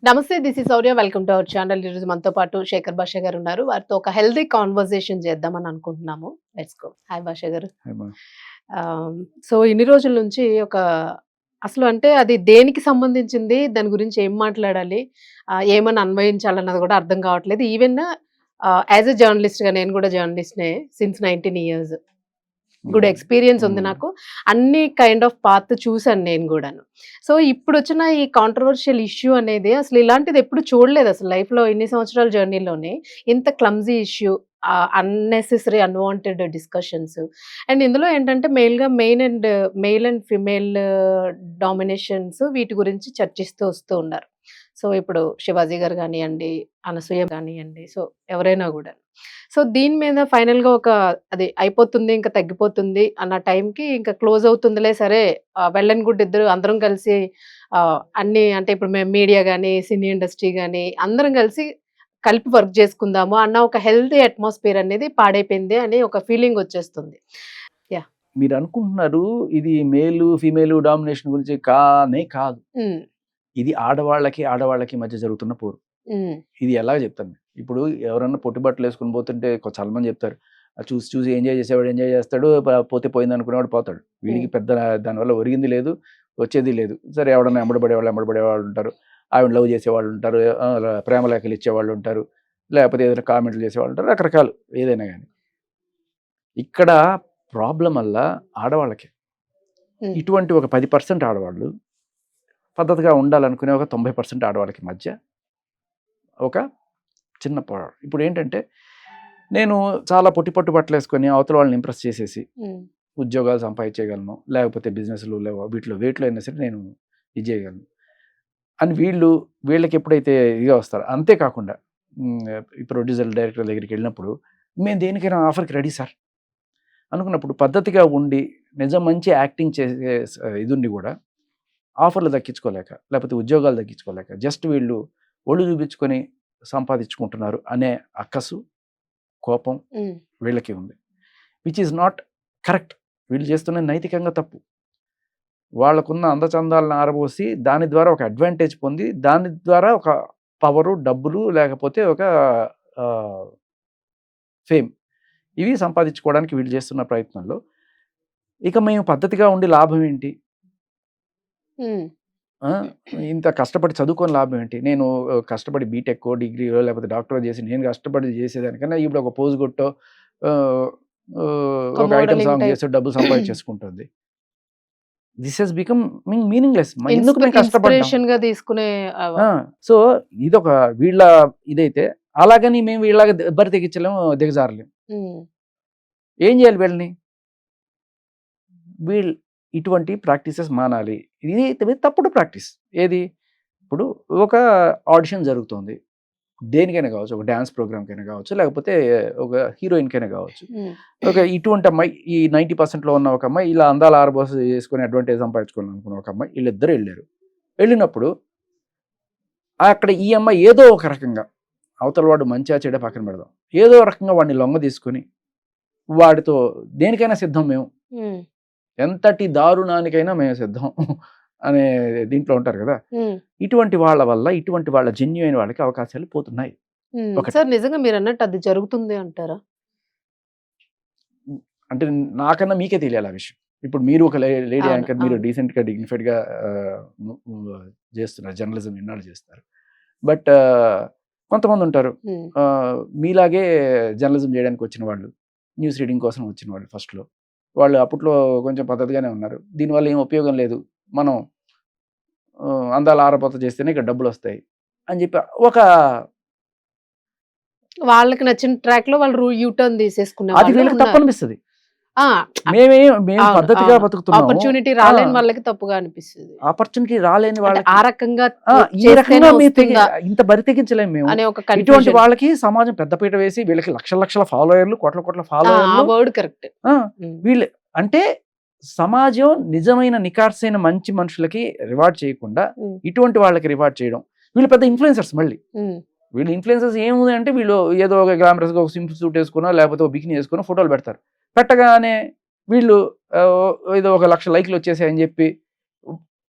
నమస్తే. This is Sourya. Welcome to our channel. ఈరోజు మనతో పాటు శేఖర్ భాష గారు ఉన్నారు. వారితో ఒక హెల్తీ కాన్వర్సేషన్ చేద్దామని అనుకుంటున్నాము. Let's go. హాయ్ భాష గారు. ఏమో. ఆహ్, సో ఇన్ని రోజుల నుంచి అసలు అంటే అది దేనికి సంబంధించింది? దాని గురించి ఏం మాట్లాడాలి? ఏమని అన్వయించాలన్నది కూడా అర్థం కావట్లేదు. ఈవెన్ యాస్ ఎ జర్నలిస్ట్‌గా నేను కూడా జర్నలిస్ట్‌నే సిన్స్ 19 ఇయర్స్. గుడ్ ఎక్స్‌పీరియన్స్ ఉంది నాకు. అన్ని కైండ్ ఆఫ్ పాత్ చూసాను నేను గూడాను. సో, ఇప్పుడొచ్చిన ఈ కాంట్రోవర్షియల్ ఇష్యూ అనేది అసలు ఇలాంటిది ఎప్పుడు చూడలేదు అసలు లైఫ్‌లో ఇన్ని సంవత్సరాల జర్నీలోనే. ఇంత clumsy issue, unnecessary unwanted discussions. And ఇందులో ఏంటంటే మెయిల్ అండ్ ఫీమేల్ డామినేషన్స్ వీటి గురించి చర్చిస్తూ వస్తూ ఉన్నారు. సో, ఇప్పుడు శివాజీ గారు గానియండి, అనసూయ గానియండి, సో ఎవరైనా గూడా. సో, దీని మీద ఫైనల్‌గా అది అయిపోతుంది, ఇంక తగ్గిపోతుంది అన్న టైంకి ఇంక క్లోజ్ అవుతుందిలే సరే, వెల్ అండ్ గుడ్ ఇద్దరు అందరం కలిసి అన్నీ అంటే ఇప్పుడు మేము మీడియా గాని, సినీ ఇండస్ట్రీ గాని అందరం కలిసి కలిపి వర్క్ చేసుకుందాము అన్న ఒక హెల్తీ అట్మాస్ఫియర్ అనేది పాడైపోయింది అని ఒక ఫీలింగ్ వచ్చేస్తుంది. యాహ్! మీరు అనుకుంటున్నారు ఇది మేలు ఫీమేల్ డామినేషన్ గురించి కానే కాదు. హ్మ్. ఇది ఆడవాళ్ళకి మధ్య జరుగుతున్న పోరు. హ్మ్. ఇది ఎలా చెప్తాను. ఇప్పుడు ఎవరన్నా పొట్టి బట్టలు వేసుకొని పోతుంటే చాలా మంది చెప్తారు. చూసి చూసి ఎంజాయ్ చేసేవాడు ఎంజాయ్ చేస్తాడు. పోతే పోయింది అనుకునేవాడు పోతాడు. వీడికి పెద్ద దానివల్ల ఒరిగింది లేదు, వచ్చేది లేదు. సరే ఎవడన్నా ఎంబడబడేవాళ్ళు ఉంటారు. ఆవిడ లవ్ చేసేవాళ్ళు ఉంటారు. ప్రేమ లేఖలు ఇచ్చేవాళ్ళు ఉంటారు. లేకపోతే ఏదైనా కామెంట్లు చేసేవాళ్ళు ఉంటారు. రకరకాలు ఏదైనా కానీ. ఇక్కడ ప్రాబ్లం వల్ల ఆడవాళ్ళకి హ్మ్. ఇటువంటి ఒక 10% ఆడవాళ్ళు పద్ధతిగా ఉండాలనుకునే ఒక 90% ఆడవాళ్ళకి మధ్య ఒక చిన్న పోరాటం. ఇప్పుడు ఏంటంటే నేను చాలా పొట్టి బట్టలు వేసుకొని అవతల వాళ్ళని ఇంప్రెస్ చేసేసి హ్మ్. ఉద్యోగాలు సంపాదించగలను, లేకపోతే వీటిలో వేటిలో అయినా సరే నేను ఇది చేయగలను అని వీళ్ళకి ఎప్పుడైతే ఇదిగా వస్తారో. అంతేకాకుండా ఈ ప్రొడ్యూసర్ డైరెక్టర్ దగ్గరికి వెళ్ళినప్పుడు మేము దేనికైనా ఆఫర్కి రెడీ సార్ అనుకున్నప్పుడు పద్ధతిగా ఉండి మంచి యాక్టింగ్ చేసే ఇదుండి కూడా ఆఫర్లు దక్కించుకోలేక, లేకపోతే ఉద్యోగాలు దక్కించుకోలేక జస్ట్ వీళ్ళు ఒళ్ళు చూపించుకొని సంపాదించుకుంటున్నారు అనే అక్కసు, కోపం వీళ్ళకి ఉంది. Which is not correct. వీళ్ళు చేస్తున్న నైతికంగా తప్పు. వాళ్ళకున్న అందచందాలను ఆరబోసి దాని ద్వారా ఒక అడ్వాంటేజ్ పొంది దాని ద్వారా ఒక పవరు, డబ్బులు, లేకపోతే ఒక ఫేమ్ ఇవి సంపాదించుకోవడానికి వీళ్ళు చేస్తున్న ప్రయత్నంలో ఇక మేము పద్ధతిగా ఉండి లాభం ఏంటి? ఇంత కష్టపడి చదువుకొని లాభం ఏంటి? నేను కష్టపడి బీటెక్కో, డిగ్రీయో లేకపోతే డాక్టరో చేసి నేను కష్టపడి చేసేదానికన్నా ఇప్పుడు ఒక పోజ్ కొట్టో, ఒక ఐటమ్ సాంగ్ చేసో డబ్బులు సంపాదించేసుకుంటుంది. This he's becoming meaningless. ఎందుకు మేము కష్టపడ్డాం? తీసుకునే సో ఇదొక వీళ్ళ ఇదైతే అలాగని మేము వీళ్ళగా బరి తెగించలేము, దిగజారలేము. ఏం చేయాలి వీళ్ళని? ఇటువంటి ప్రాక్టీసెస్ మానాలి. ఇది తప్పుడు ప్రాక్టీస్. ఏది? ఇప్పుడు ఒక ఆడిషన్ జరుగుతుంది. దేనికైనా కావచ్చు, ఒక డ్యాన్స్ ప్రోగ్రామ్‌కైనా కావచ్చు, లేకపోతే ఒక హీరోయిన్‌కైనా కావచ్చు. ఇటువంటి అమ్మాయి ఈ 90%లో ఉన్న ఒక అమ్మాయి ఇలా అందాల ఆరబోస చేసుకొని అడ్వాంటేజ్ సంపాదించుకోవాలనుకున్న ఒక అమ్మాయి వీళ్ళిద్దరూ వెళ్ళారు. వెళ్ళినప్పుడు అక్కడ ఈ అమ్మాయి ఏదో ఒక రకంగా అవతల వాడు మంచా చెడా పక్కన పెడదాం. ఏదో రకంగా వాడిని లొంగ తీసుకొని వాడితో దేనికైనా సిద్ధం మేము. ఎంతటి దారుణానికైనా మేము సిద్ధం అనే దీంట్లో ఉంటారు కదా. ఇటువంటి వాళ్ళ వల్ల ఇటువంటి వాళ్ళ జెన్యూన్ వాళ్ళకి అవకాశాలు పోతున్నాయి. సార్ నిజంగా మీరు అన్నట్టు అది జరుగుతుంది అంటారా? అంటే నాకన్నా మీకే తెలియాలి ఆ విషయం. ఇప్పుడు మీరు ఒక లేడీ యాంకర్, మీరు డీసెంట్గా డిగ్నిఫైడ్గా చేస్తున్నారు, జర్నలిజం ఎన్నాళ్ళు చేస్తారు. బట్ కొంతమంది ఉంటారు మీలాగే జర్నలిజం చేయడానికి వచ్చిన వాళ్ళు, న్యూస్ రీడింగ్ కోసం వచ్చిన వాళ్ళు. ఫస్ట్లో వాళ్ళు అప్పట్లో కొంచెం పద్ధతిగానే ఉన్నారు. దీనివల్ల ఏం ఉపయోగం లేదు, మనం అందాల ఆరపోత చేస్తేనే ఇక్కడ డబ్బులు వస్తాయి అని చెప్పి వాళ్ళకి నచ్చిన ట్రాక్ లో వాళ్ళు యూటర్న్ తీసేసుకున్నారు. అది వీళ్ళకి తప్పు అనిపిస్తుంది. మేము పద్ధతిగా బతుకుతున్నాం. ఆపర్చునిటీ రాలేని వాళ్ళకి తప్పుగా అనిపిస్తుంది. ఆపర్చునిటీ రాలేని వాళ్ళకి ఆ రకంగా ఈ రకంగా ఇంత బరి తెగించలేము మేము. ఇటువంటి వాళ్ళకి సమాజం పెద్దపీట వేసి వీళ్ళకి లక్షల ఫాలోయర్లు, కోట్ల ఫాలోయర్లు, వీళ్ళు అంటే సమాజం నిజమైన నికార్సైన మంచి మనుషులకి రివార్డ్ చేయకుండా ఇటువంటి వాళ్ళకి రివార్డ్ చేయడం. వీళ్ళు పెద్ద ఇన్ఫ్లుయెన్సర్స్. మళ్ళీ వీళ్ళు ఇన్ఫ్లుయెన్సర్స్ ఏముంది అంటే వీళ్ళు ఏదో ఒక గ్లామరస్గా ఒక సింపుల్ సూట్ వేసుకున్నా లేకపోతే ఒక బికినీ వేసుకున్నా ఫోటోలు పెడతారు. పెట్టగానే వీళ్ళు ఏదో 1 లక్ష లైక్లు వచ్చేసాయని చెప్పి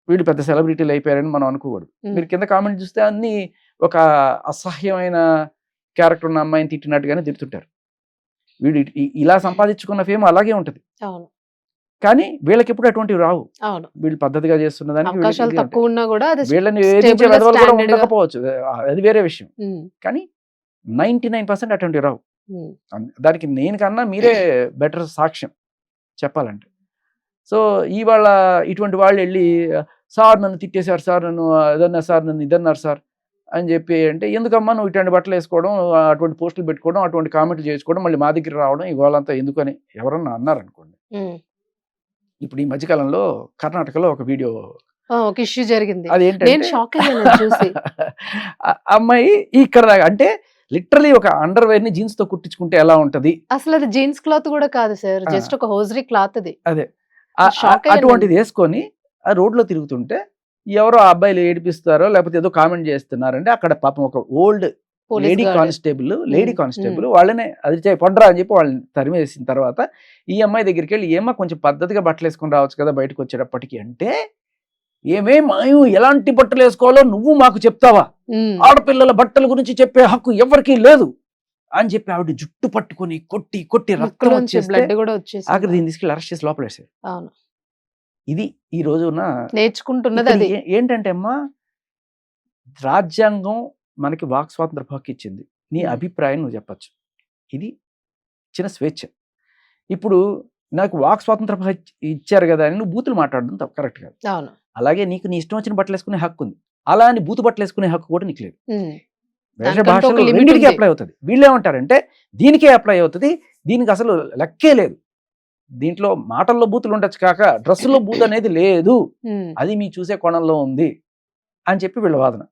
వీళ్ళు పెద్ద సెలబ్రిటీలు అయిపోయారని మనం అనుకోకూడదు. మీరు కింద కామెంట్ చూస్తే అన్ని ఒక అసహ్యమైన క్యారెక్టర్ ఉన్న అమ్మాయిని తిట్టినట్టుగానే తిడుతుంటారు. వీడు ఇలా సంపాదించుకున్న ఫేమ్ అలాగే ఉంటది. అవును. కానీ వీళ్ళకి ఎప్పుడు అటువంటివి రావు. అవును. వీళ్ళు పద్ధతిగా చేస్తున్న దానికి అవకాశాలు తక్కువ ఉన్నా కూడా అది వీళ్ళని stable వేధించే గా, వెధవలు కూడా standard గా. ఉండకపోవచ్చు, అది వేరే విషయం. కానీ 99% అటువంటివి రావు. దానికి నేను కన్నా మీరే బెటర్ సాక్ష్యం చెప్పాలంటే. సో ఇవాళ ఇటువంటి వాళ్ళు వెళ్ళి సార్ నన్ను తిట్టేశారు సార్, నన్ను అదన్నారు సార్, నన్ను ఇదన్నారు సార్ అని చెప్పి అంటే, ఎందుకమ్మా నువ్వు ఇటువంటి బట్టలు వేసుకోవడం, అటువంటి పోస్టులు పెట్టుకోవడం, అటువంటి కామెంట్లు చేసుకోవడం, మళ్ళీ మా దగ్గర రావడం, ఇవాళంతా ఎందుకని ఎవరన్నా అన్నారనుకోండి. ఇప్పుడు ఈ మధ్యకాలంలో కర్ణాటకలో ఒక వీడియో ఒక ఇష్యూ జరిగింది. అదేంటంటే నేను షాక్ అయ్యాను చూసి. అమ్మాయి ఇక్కడ దాకా అంటే లిటరలీ ఒక అండర్ వేర్ ని జీన్స్ తో కుట్టించుకుంటే ఎలా ఉంటది, అసలు అది జీన్స్ క్లాత్ కూడా కాదు సార్, జస్ట్ ఒక హోజరీ క్లాత్ అది. అదే షాక్ అయ్యాను. అటువంటిది వేసుకొని ఆ రోడ్ లో తిరుగుతుంటే ఎవరో ఆ అబ్బాయిలు ఏడిపిస్తారో లేకపోతే ఏదో కామెంట్ చేస్తున్నారంటే అక్కడ పాపం ఒక old police lady guard. Constable వాళ్ళనే అది పొండరా అని చెప్పి వాళ్ళని తరిమేసిన తర్వాత ఈ అమ్మాయి దగ్గరికి వెళ్ళి, ఏమో కొంచెం పద్ధతిగా బట్టలు వేసుకొని రావచ్చు కదా బయటకు వచ్చేటప్పటికి అంటే, ఏమేమాయు ఎలాంటి బట్టలు వేసుకోవాలో నువ్వు మాకు చెప్తావా, ఆడపిల్లల బట్టల గురించి చెప్పే హక్కు ఎవరికీ లేదు అని చెప్పి ఆవిడ జుట్టు పట్టుకొని కొట్టి కొట్టి రక్తం వచ్చేస్తే బ్లడ్ కూడా వచ్చేసి ఆఖరి దీన్ని తీసుకెళ్ళి అరెస్ట్ చేసి లోపల వేసారు. అవును. ఇది ఈ రోజున నేర్చుకుంటున్నది ఇక్కడ అది. ఏంటంటే అమ్మా, రాజ్యాంగం మనకి వాక్ స్వాతంత్ర హక్కు ఇచ్చింది, నీ అభిప్రాయం నువ్వు చెప్పచ్చు, ఇది చిన్న స్వేచ్ఛ. ఇప్పుడు నాకు వాక్ స్వాతంత్ర ఇచ్చారు కదా అని నువ్వు బూతులు మాట్లాడడం తప్పు, కరెక్ట్ కాదు. అవును. అలాగే నీకు నీ ఇష్టం వచ్చిన బట్టలు వేసుకునే హక్కు ఉంది, అలా అని బూతు బట్టలు వేసుకునే హక్కు కూడా నీకు లేదు. వేరే దానికంటూ ఒక భాషలో limit రెండింటికి ఉంది. అప్లై అవుతుంది. వీళ్ళు ఏమంటారంటే దీనికే అప్లై అవుతుంది, దీనికి అసలు లెక్కే లేదు, దీంట్లో మాటల్లో బూతులు ఉండొచ్చు కాక డ్రెస్సులో బూత్ అనేది లేదు, అది మీ చూసే కోణంలో ఉంది అని చెప్పి వీళ్ళ వాదన.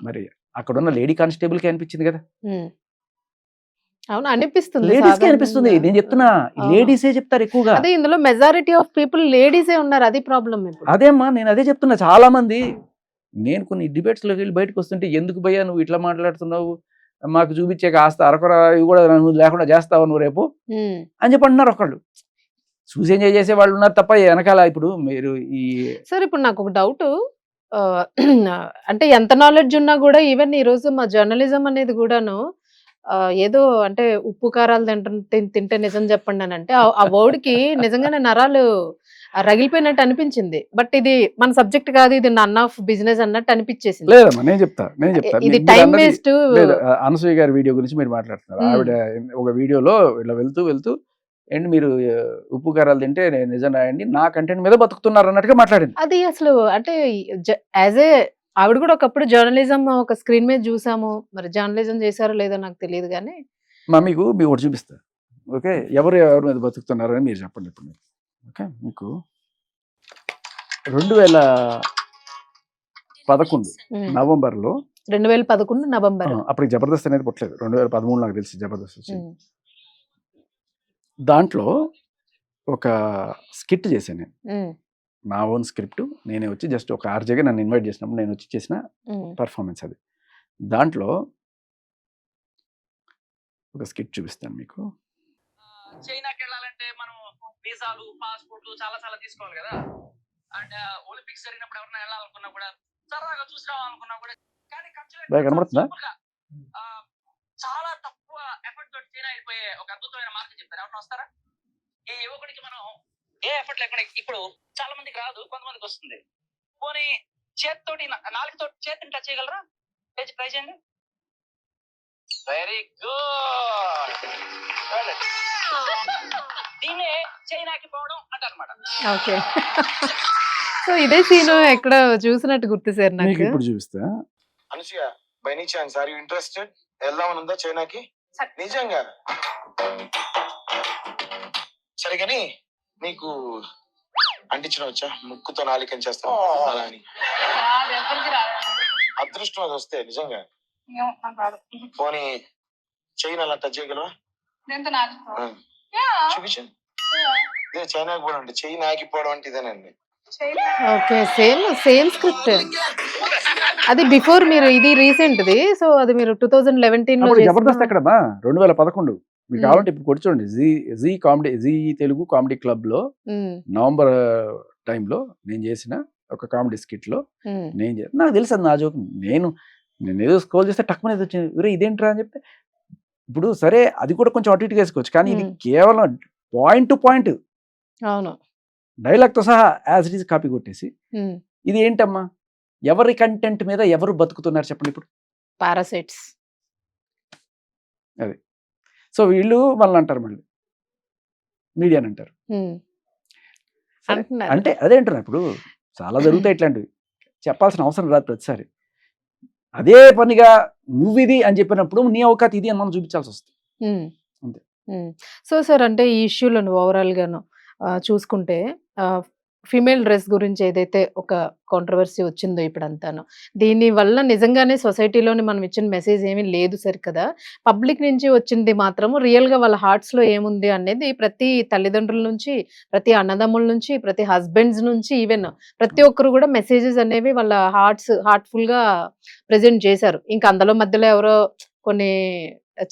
మరి అక్కడ ఉన్న లేడీ కానిస్టేబుల్ కి అనిపించింది కదా, అవును అనిపిస్తుంది, లేడీస్ కి అనిపిస్తుంది. నేను చెప్తున్నా లేడీసే చెప్తారు ఎక్కువగా. అదే ఇందులో మెజారిటీ ఆఫ్ పీపుల్ లేడీసే ఉన్నారు, అది ప్రాబ్లం. అదేమ్మా నేను అదే చెప్తున్నా. చాలా మంది నేను కొన్ని డిబేట్స్ లోకి వెళ్ళి బయటకు వస్తుంటే, ఎందుకు భయ్యా నువ్వు ఇట్లా మాట్లాడుతున్నావు, మాకు చూపించే కాస్త అరకొర ఇవి కూడా నువ్వు లేకుండా చేస్తావు నువ్వు రేపు అని చెప్పి అంటున్నారు ఒకళ్ళు. చూసి ఎంజాయ్ చేసే వాళ్ళు ఉన్నారు తప్ప వెనకాల ఇప్పుడు మీరు ఈ సార్ ఇప్పుడు నాకు ఒక డౌట్, అంటే ఎంత నాలెడ్జ్ ఉన్నా కూడా ఈవెన్ ఈ రోజు మా జర్నలిజం అనేది కూడాను ఏదో అంటే ఉప్పు కారాలు తింటే నిజం చెప్పండి అని అంటే ఆ వర్డ్ కి నిజంగానే నరాలు రగిలిపోయినట్టు అనిపించింది. బట్ ఇది మన సబ్జెక్ట్ కాదు, ఇది నన్ ఆఫ్ బిజినెస్ అన్నట్టు అనిపించేసింది. లేదమ్మా నేను చెప్తా ఇది టైం వేస్ట్. అనసూయ గారి వీడియో గురించి మీరు మాట్లాడుతున్నారు. ఆవిడ ఒక వీడియోలో ఇలా వెళ్తూ అండ్ మీరు ఉప్పు కారాలు తింటే నిజం రాయండి, నా కంటెంట్ మీద బతుకుతున్నారు అన్నట్టుగా మాట్లాడింది. అది అసలు అంటే యాజ్ ఏ ఆవిడ కూడా ఒకప్పుడు జర్నలిజం ఒక స్క్రీన్ మీద చూసాము, మరి జర్నలిజం చేశారో లేదో నాకు తెలియదు కానీ మీకు ఒకటి చూపిస్తా. ఓకే, ఎవరి మీద బతుకుతున్నారని మీరు చెప్పండి ఇప్పుడు. ఓకే, మీకు 2011 నవంబర్లో 2011 నవంబర్ అప్పటికి జబర్దస్త్ అనేది పుట్టలేదు, 2013 నాకు తెలిసి జబర్దస్త్ వచ్చింది. దాంట్లో ఒక స్కిట్ చేశాను నేను, నా ఓన్ స్క్రిప్ట్ నేనే వచ్చి జస్ట్ ఒక ఆర్జేగా నన్ను ఇన్వైట్ చేసినప్పుడు నేను వచ్చి చేసిన పర్ఫార్మెన్స్ అది. దాంట్లో ఒక స్కిట్ చూపిస్తాను మీకు. చైనాకి వెళ్ళాలంటే మనం వీసాలు పాస్పోర్ట్లు చాలా చాలా తీసుకోవాలి కదా, అండ్ ఒలింపిక్స్ జరిగినప్పుడు ఎవరైనా వెళ్ళాలనుకున్నా కూడా సరదాగా చూసి రావాలనుకున్నా కూడా కానీ కనబడుతుందా? చాలా తక్కువ ఎఫర్ట్ తోటి చైనా అయిపోయే ఒక అద్భుతమైన మార్గం చెప్తారు. ఎవరైనా వస్తారా? ఈ యువకుడికి మనం ఏ ఎఫర్ట్ లేకుండా, ఇప్పుడు చాలా మందికి రాదు, కొంతమందికి వస్తుంది. పోనీ చేతితోటి నాలుగుతోటి చేతిని టచ్ చేయగలరా? ట్రై చేయండి. Very good. దీన్నే చైనాకి పోవడం అంటారన్నమాట. ఓకే, సో ఇదే సీన్ ఎక్కడ చూసినట్టు గుర్తు సార్ నాకు. ఇప్పుడు చూపిస్తా. Anasuya, by any chance are you interested? వెళ్దామని ఉందా చైనాకి? నిజంగా? సరే కానీ నీకు అంటించడం వచ్చా? ముక్కుతో నాలికని చేస్తావు అలా అని. అదృష్టం అది వస్తే నిజంగా. పోనీ చైనా అలా టచ్ చేయగలవా? చూపించండి. చైనాకి పోవడం అంటే చెయ్యి నాకిపోవడం అంటే ఇదేనండి. Okay, same script. అది బిఫోర్ మీరు, ఇది రీసెంట్ది. సో అది మీరు 2011 లో జబర్దస్త్ ఎక్కడమ్మా? 2011. మీకు కావాలంటే ఇప్పుడు కొట్టి చూడండి. జీ తెలుగు కామెడీ క్లబ్ లో నవంబర్ టైంలో నేను చేసిన ఒక కామెడీ స్కిట్లో ఉమ్, నాకు తెలుసు అది నా జోక్. నేను ఏదో స్క్రోల్ చేస్తే టక్కున ఏదో వచ్చింది, వేరే ఇదేంట్రా అని చెప్తే, ఇప్పుడు సరే అది కూడా కొంచెం అటు ఇటుగా వేసుకోవచ్చు, కానీ ఇది కేవలం పాయింట్ టు పాయింట్ అవును. డైలాగ్తో సహా యాజ్ ఇట్ ఈజ్ కాపీ కొట్టేసి, ఉమ్, ఇది ఏంటమ్మా, ఎవరి కంటెంట్ మీద ఎవరు బతుకుతున్నారు చెప్పండి ఇప్పుడు. పారాసైట్స్. సో వీళ్ళు మనల్ని అంటారు, మళ్ళీ మీడియాని అంటారు. ఉమ్, సరే, అంటున్నారు. అంటే అదే అంటున్నా, ఇప్పుడు చాలా జరుగుతాయి ఇట్లాంటివి, చెప్పాల్సిన అవసరం రాదు ప్రతిసారి. అదే పనిగా నువ్వు ఇది అని చెప్పినప్పుడు నీ అవకాశం ఇది అని మనం చూపించాల్సి వస్తుంది. ఉమ్, అంతే. ఉమ్. సో సార్, అంటే ఈ ఇష్యూలను ఓవరాల్ గాను చూసుకుంటే ఫీమేల్ డ్రెస్ గురించి ఏదైతే ఒక కాంట్రవర్సీ వచ్చిందో ఇప్పుడంతాను, దీని వల్ల నిజంగానే సొసైటీలోని మనం ఇచ్చిన మెసేజ్ ఏమీ లేదు సరి కదా. పబ్లిక్ నుంచి వచ్చింది మాత్రము రియల్గా వాళ్ళ హార్ట్స్లో ఏముంది అనేది ప్రతి తల్లిదండ్రుల నుంచి, ప్రతి అన్నదమ్ముల నుంచి, ప్రతి హస్బెండ్స్ నుంచి, ఈవెన్ ప్రతి ఒక్కరు కూడా మెసేజెస్ అనేవి వాళ్ళ హార్ట్ఫుల్గా ప్రజెంట్ చేశారు. ఇంకా అందులో మధ్యలో ఎవరో కొన్ని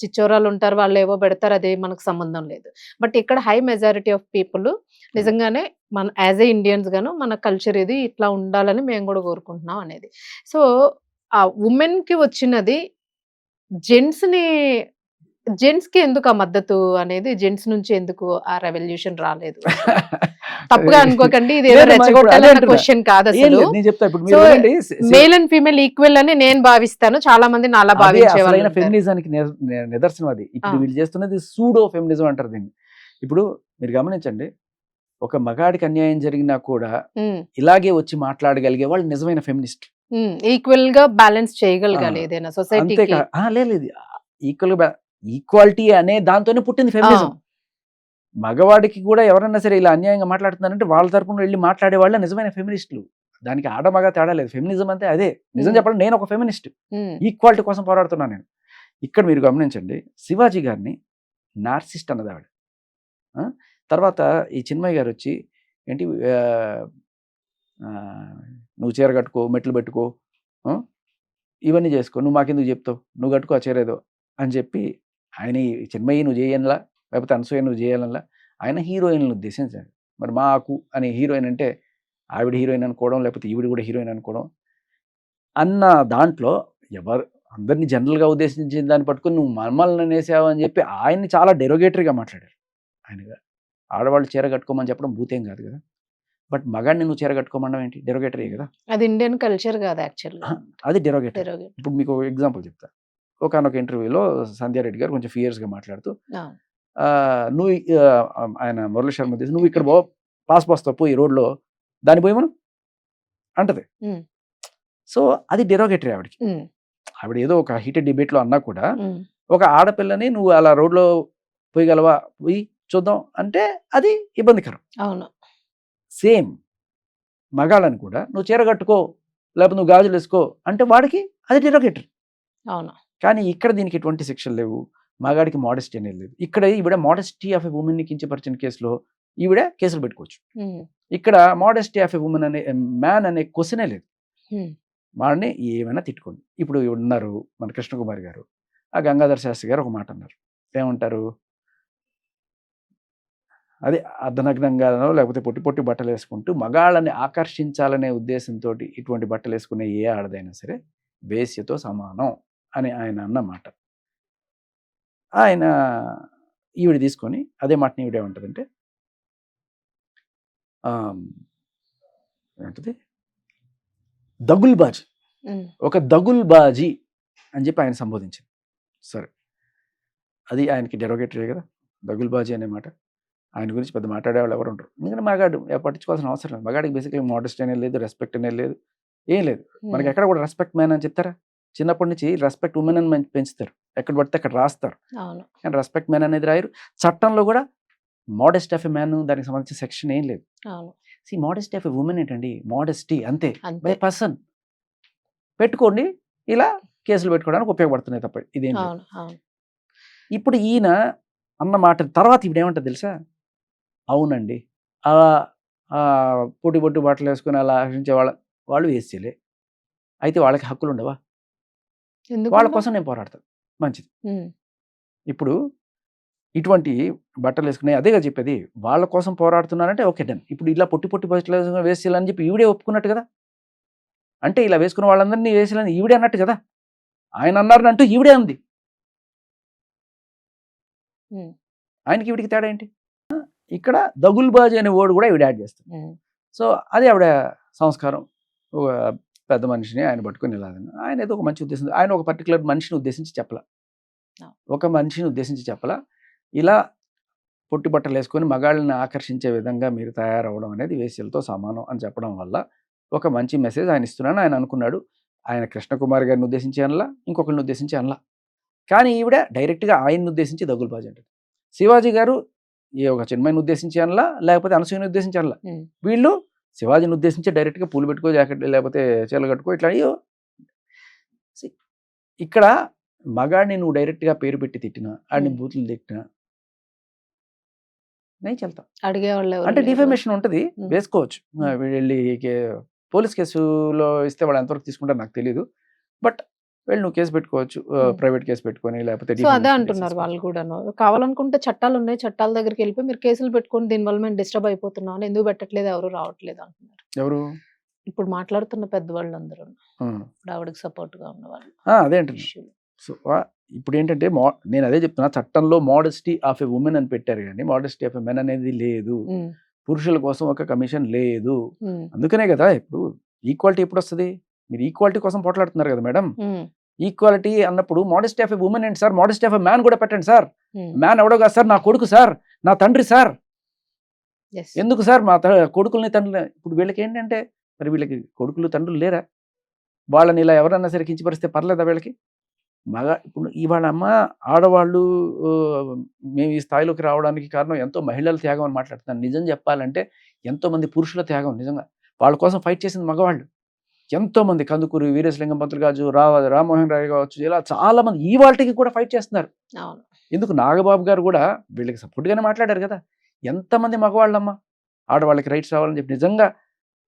చిచ్చోరాలు ఉంటారు, వాళ్ళు ఏవో పెడతారు, అది మనకు సంబంధం లేదు. బట్ ఇక్కడ హై మెజారిటీ ఆఫ్ పీపుల్ నిజంగానే మన యాజ్ ఏ ఇండియన్స్ గాను మన కల్చర్ ఇది ఇట్లా ఉండాలని మేము కూడా కోరుకుంటున్నాం అనేది. సో ఆ ఉమెన్ కి వచ్చినది జెంట్స్ కి ఎందుకు ఆ మద్దతు అనేది, జెంట్స్ నుంచి ఎందుకు ఆ రెవల్యూషన్ రాలేదు? తప్పుగా అనుకోకండి, ఇది ఏదో లేదు, మరి ఇప్పుడు అదే రెచ్చగొట్టాలన్న అంటున్నా. క్వశ్చన్ కాదు ఏం అసలు. లేదు, నేను చెప్తా ఇప్పుడు సో మీరు వినండి. మేల్ అండ్ ఫీమేల్ ఈక్వల్ అని నేను భావిస్తాను, చాలా మంది నాలా అదే భావించే వాళ్ళు అసలైన ఉంటారు. ఫెమినిజానికి నిదర్శనం అది. ఇప్పుడు ఆ. వీళ్ళు చేస్తున్నది సూడో ఫెమినిజం అంటారు దీన్ని. ఇప్పుడు మీరు గమనించండి, ఒక మగాడికి అన్యాయం జరిగినా కూడా ఉమ్, ఇలాగే వచ్చి మాట్లాడగలిగే వాళ్ళు నిజమైన ఫెమినిస్ట్. ఈక్వల్ గా బ్యాలెన్స్ చేయగలగాలి ఆ, ఏదైనా సొసైటీకి. అంతేకా లేదు, ఈక్వాలిటీ అనే దాంతోనే పుట్టింది ఫెమినిజం. మగవాడికి కూడా ఎవరన్నా సరే ఇలా అన్యాయంగా మాట్లాడుతున్నారంటే వాళ్ళ తరపున వెళ్ళి మాట్లాడే వాళ్ళ నిజమైన ఫెమినిస్టులు. దానికి ఆడమగ తేడా లేదు, ఫెమినిజం అంటే అదే. నిజం చెప్పాలి, నేను ఒక ఫెమినిస్ట్, ఈక్వాలిటీ కోసం పోరాడుతున్నాను నేను. ఇక్కడ మీరు గమనించండి, శివాజీ గారిని నార్సిస్ట్ అన్నది ఆవిడ. తర్వాత ఈ చిన్మయ్య గారు వచ్చి ఏంటి, నువ్వు చీర కట్టుకో, మెట్లు పెట్టుకో, ఇవన్నీ చేసుకో, నువ్వు మాకెందుకు చెప్తావు, నువ్వు కట్టుకో ఆ చీర ఏదో అని చెప్పి ఆయన చిన్మయ్య నువ్వు చేయనులా, లేకపోతే అనసూయ నువ్వు చేయాలలా, ఆయన హీరోయిన్లను ఉద్దేశించాడు. మరి మాకు అని హీరోయిన్ అంటే ఆవిడ హీరోయిన్ అనుకోవడం, లేకపోతే ఈవిడ కూడా హీరోయిన్ అనుకోవడం అన్న దాంట్లో అందరినీ జనరల్గా ఉద్దేశించిన దాన్ని పట్టుకుని నువ్వు మమ్మల్ని అనేసావు అని చెప్పి ఆయన్ని చాలా డెరోగేటరీగా మాట్లాడారు. ఆయనగా ఆడవాళ్ళు చీర కట్టుకోమని చెప్పడం భూతేం కాదు కదా, బట్ మగాడిని నువ్వు చీర కట్టుకోమడం ఏంటి, డెరోగేటరీ కదా. అది ఇండియన్ కల్చర్ కాదు యాక్చువల్గా, అది డెరోగేటరీ. ఇప్పుడు మీకు ఎగ్జాంపుల్ చెప్తా. ఒకనొక ఇంటర్వ్యూలో సంధ్యారెడ్డి గారు కొంచెం ఫియర్స్గా మాట్లాడుతూ, నువ్వు ఆయన మురళీ శర్మ తీసి నువ్వు ఇక్కడ పాస్ పోస్తావు పోయి రోడ్లో దాన్ని పోయి మనం అంటది. సో అది డెరోగేటరీ ఆవిడకి. ఆవిడ ఏదో ఒక హీటెడ్ డిబేట్లో అన్నా కూడా ఒక ఆడపిల్లని నువ్వు అలా రోడ్లో పోయగలవా, పోయి చూద్దాం అంటే అది ఇబ్బందికరం. అవును. సేమ్ మగాళ్ళని కూడా నువ్వు చీర కట్టుకో, లేకపోతే నువ్వు గాజులు వేసుకో అంటే వాడికి అది డెరోగేటరీ. అవును. కానీ ఇక్కడ దీనికి ఎటువంటి శిక్షలు లేవు, మగాడికి మోడెస్టీ అనేది లేదు. ఇక్కడ ఈవిడ మోడెస్టీ ఆఫ్ ఎ ఉమెన్ని కించపరిచిన కేసులో ఈవిడ కేసులు పెట్టుకోవచ్చు. ఇక్కడ మోడెస్టీ ఆఫ్ ఎ ఉమెన్ అనే మ్యాన్ అనే క్వశ్చనే లేదు. వాడిని ఏమైనా తిట్టుకోండి. ఇప్పుడు ఉన్నారు మన కృష్ణకుమారి గారు, ఆ గంగాధర శాస్త్రి గారు ఒక మాట అన్నారు, ఏమంటారు, అదే అర్ధనగ్నంగానో లేకపోతే పొట్టి పొట్టి బట్టలు వేసుకుంటూ మగాళ్ళని ఆకర్షించాలనే ఉద్దేశంతో ఇటువంటి బట్టలు వేసుకునే ఏ ఆడదైనా సరే వేశ్యతో సమానం అని ఆయన అన్నమాట. ఆయన ఈవిడ తీసుకొని అదే మాటని ఈవిడ ఏమంటదంటే ఏంటది, దగుల్బాజీ, ఒక దగుల్బాజీ అని చెప్పి ఆయన సంబోధించింది. సరే, అది ఆయనకి డెరోగేటరీ కదా దగుల్బాజీ అనే మాట. ఆయన గురించి పెద్ద మాట్లాడేవాళ్ళు ఎవరు ఉంటారు. ఎందుకంటే మగాడు పట్టించుకోవాల్సిన అవసరం లేదు. మగాడికి బేసిక్లీ మోడెస్ట్ అనేది లేదు, రెస్పెక్ట్ అనేది లేదు, ఏం లేదు. మనకి ఎక్కడ కూడా రెస్పెక్ట్ మ్యాన్ అని చెప్తారా? చిన్నప్పటి నుంచి రెస్పెక్ట్ ఉమెన్ అని పెంచుతారు, ఎక్కడ పడితే అక్కడ రాస్తారు, కానీ రెస్పెక్ట్ మ్యాన్ అనేది రాయరు. చట్టంలో కూడా మోడెస్ట్ ఆఫ్ ఎ మ్యాన్ దానికి సంబంధించిన సెక్షన్ ఏం లేదు. మోడెస్ట్ ఆఫ్ ఎ ఉమెన్ ఏంటండి, మోడెస్టీ అంతే బై పర్సన్. పెట్టుకోండి, ఇలా కేసులు పెట్టుకోవడానికి ఉపయోగపడుతున్నాయి తప్ప ఇదేం లేదు. ఇప్పుడు ఈయన అన్న మాట తర్వాత ఇప్పుడు ఏమంటుంది తెలుసా, అవునండి పొట్టి పొట్టి బట్టలు వేసుకుని అలా ఆశించే వాళ్ళు వేసేలే, అయితే వాళ్ళకి హక్కులు ఉండవా? వాళ్ళ కోసం నేను పోరాడతాను, మంచిది. ఇప్పుడు ఇటువంటి బట్టలు వేసుకుని అదేగా చెప్పేది, వాళ్ళ కోసం పోరాడుతున్నారంటే ఓకే డన్. ఇప్పుడు ఇలా పొట్టి పొట్టి బట్టలు వేసేయాలని చెప్పి ఈవిడే ఒప్పుకున్నట్టు కదా, అంటే ఇలా వేసుకున్న వాళ్ళందరినీ వేసేయాలని ఈవిడే అన్నట్టు కదా, ఆయన అన్నారని అంటూ ఈవిడే ఉంది. ఉమ్, ఆయనకి ఈవిడికి తేడా ఏంటి? ఇక్కడ దగుల్బాజీ అనే వర్డ్ కూడా ఈవిడ యాడ్ చేస్తుంది. ఉమ్, సో అది ఆవిడ సంస్కారం. ఒక పెద్ద మనిషిని ఆయన పట్టుకుని ఇలా ఆయన ఏదో ఒక మంచి ఉద్దేశం, ఆయన ఒక పర్టికులర్ మనిషిని ఉద్దేశించి చెప్పలా, ఒక మనిషిని ఉద్దేశించి చెప్పలా. ఇలా పొట్టి బట్టలు వేసుకొని మగాళ్ళని ఆకర్షించే విధంగా మీరు తయారవడం అనేది వేశ్యలతో సమానం అని చెప్పడం వల్ల ఒక మంచి మెసేజ్ ఆయన ఇస్తున్నాను ఆయన అనుకున్నాడు. ఆయన కృష్ణకుమార్ గారిని ఉద్దేశించి అనలా, ఇంకొకరిని ఉద్దేశించి అనలా. కానీ ఈవిడ డైరెక్ట్గా ఆయన్ని ఉద్దేశించి దగులుబాజీ అంటారు. శివాజీ గారు ఒక చిన్మయిని ఉద్దేశించి అనలా, లేకపోతే అనసూయని ఉద్దేశించి అనలా. వీళ్ళు శివాజీని ఉద్దేశించి డైరెక్ట్గా పూలు పెట్టుకో, జాకెట్ లేకపోతే చీరలు కట్టుకో, ఇట్లా అయ్యో. ఇక్కడ మగాడిని నువ్వు డైరెక్ట్గా పేరు పెట్టి తిట్టినా, ఆడిని బూతులు తిట్టినా నేను చెల్తా. అడిగేవాళ్ళు ఎవరు అంటే లేరు. డిఫమేషన్ ఉంటుంది, ఉమ్. వేసుకోవచ్చు. వెళ్ళి పోలీస్ కేసులో ఇస్తే వాళ్ళు ఎంతవరకు తీసుకుంటారు నాకు తెలియదు. బట్ వెళ్ళి నువ్వు కేసు పెట్టుకోవచ్చు, ప్రైవేట్ కేసు పెట్టుకొని, లేకపోతే సో అదే అంటున్నారు వాళ్ళు కూడాను. కావాలనుకుంటే చట్టాలు ఉన్నాయి, చట్టాల దగ్గరికి వెళ్ళిపోయి మీరు కేసులు పెట్టుకొని దీనివల్ల మేము డిస్టర్బ్ అయిపోతున్నాం అని ఎందుకు పెట్టట్లేదు, ఎవరు రావట్లేదు అంటున్నారు ఎవరు ఇప్పుడు మాట్లాడుతున్న పెద్దవాళ్ళు అందరూ. ఉమ్. ఇప్పుడు ఆవిడకి సపోర్ట్ గా ఉన్న వాళ్ళు. అదే అంటున్నా. సో ఇప్పుడు ఏంటంటే నేను అదే చెప్తున్నా, చట్టంలో మోడెస్టీ ఆఫ్ ఎ ఉమెన్ అని పెట్టారు కానీ మోడెస్టీ ఆఫ్ ఎ మెన్ అనేది లేదు. పురుషుల కోసం ఒక కమిషన్ లేదు. అందుకనే కదా ఇప్పుడు ఈక్వాలిటీ ఎప్పుడు వస్తుంది? మీరు ఈక్వాలిటీ కోసం పోట్లాడుతున్నారు కదా మేడం. ఈక్వాలిటీ అన్నప్పుడు మోడెస్టీ ఆఫ్ ఎ ఉమెన్ ఏంటి sir, modesty of a man కూడా పెట్టండి సార్. మ్యాన్ ఎవడో కాదు సార్, నా కొడుకు సార్, నా తండ్రి సార్. ఎందుకు సార్ మా కొడుకుల్ని తండ్రి? ఇప్పుడు వీళ్ళకి ఏంటంటే మరి వీళ్ళకి కొడుకులు తండ్రులు లేరా? వాళ్ళని ఇలా ఎవరన్నా సరే కించపరిస్తే పర్లేదా వీళ్ళకి? ఇప్పుడు ఇవాళ అమ్మ ఆడవాళ్ళు మేము ఈ స్థాయిలోకి రావడానికి కారణం ఎంతో మహిళల త్యాగం అని మాట్లాడుతున్నాను. నిజం చెప్పాలంటే ఎంతో మంది పురుషుల త్యాగం. నిజంగా వాళ్ళ కోసం ఫైట్ చేసింది మగవాళ్ళు ఎంతో మంది. కందుకూరి వీరేశలింగం పంతులు కావచ్చు, రామ్మోహన్ రాయ్ కావచ్చు, ఇలా చాలా మంది ఈ వాళ్ళకి కూడా ఫైట్ చేస్తున్నారు. ఎందుకు నాగబాబు గారు కూడా వీళ్ళకి సపోర్ట్గానే మాట్లాడారు కదా. ఎంతమంది మగవాళ్ళమ్మ ఆడవాళ్ళకి రైట్స్ రావాలని చెప్పి నిజంగా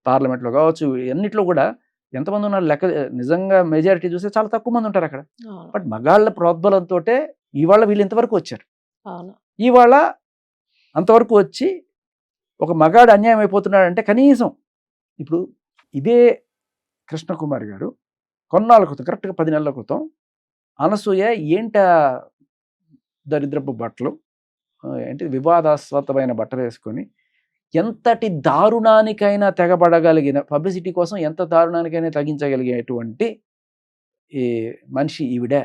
పార్లమెంట్లో కావచ్చు, అన్నిట్లో కూడా ఎంతమంది ఉన్నారు లెక్క నిజంగా మెజారిటీ చూస్తే చాలా తక్కువ మంది ఉంటారు అక్కడ. బట్ మగాళ్ళ ప్రోద్బలంతో ఇవాళ వీళ్ళు ఇంతవరకు వచ్చారు. ఇవాళ అంతవరకు వచ్చి ఒక మగాడు అన్యాయం అయిపోతున్నాడంటే కనీసం ఇప్పుడు ఇదే కృష్ణకుమారి గారు కొన్నాళ్ళ క్రితం, కరెక్ట్గా 10 నెలల క్రితం అనసూయ ఏంట దరిద్రపు బట్టలు, ఏంటి వివాదాస్పదమైన బట్టలు వేసుకొని ఎంతటి దారుణానికైనా తెగబడగలిగిన, పబ్లిసిటీ కోసం ఎంత దారుణానికైనా తగ్గించగలిగేటువంటి ఈ మనిషి ఈవిడే.